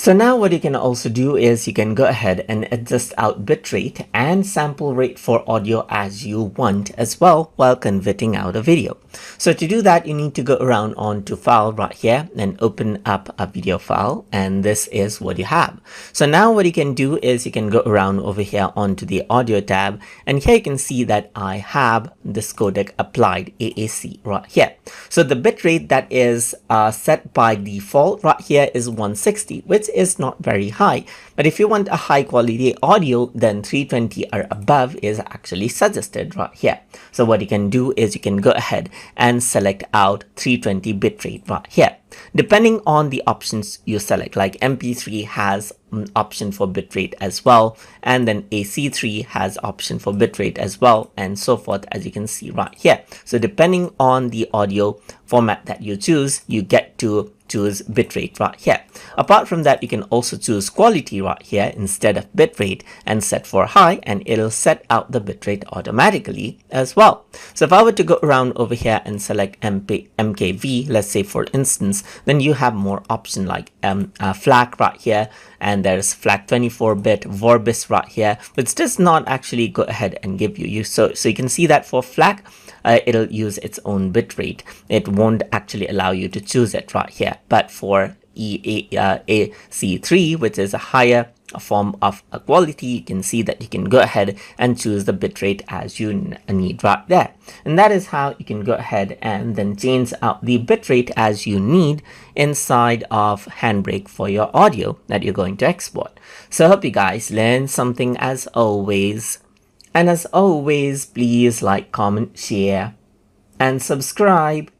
So now what you can also do is you can go ahead and adjust out bitrate and sample rate for audio as you want as well while converting out a video. So to do that, you need to go around onto file right here and open up a video file, and this is what you have. So now what you can do is you can go around over here onto the audio tab, and here you can see that I have this codec applied AAC right here. So the bitrate that is set by default right here is 160, which is not very high, but if you want a high quality audio, then 320 or above is actually suggested right here. So what you can do is you can go ahead and select out 320 bitrate right here. Depending on the options you select, like MP3 has an option for bitrate as well, and then AC3 has option for bitrate as well, and so forth, as you can see right here. So depending on the audio format that you choose, you get to choose bitrate right here. Apart from that, you can also choose quality right here instead of bitrate and set for high, and it'll set out the bitrate automatically as well. So if I were to go around over here and select MKV, let's say for instance, then you have more option like FLAC right here, and there's FLAC 24-bit, Vorbis right here, which does not actually go ahead and give you. So you can see that for FLAC, it'll use its own bitrate. It won't actually allow you to choose it right here. But for AC3, which is a higher form of quality, you can see that you can go ahead and choose the bitrate as you need right there. And that is how you can go ahead and then change out the bitrate as you need inside of Handbrake for your audio that you're going to export. So I hope you guys learned something as always. And as always, please like, comment, share, and subscribe.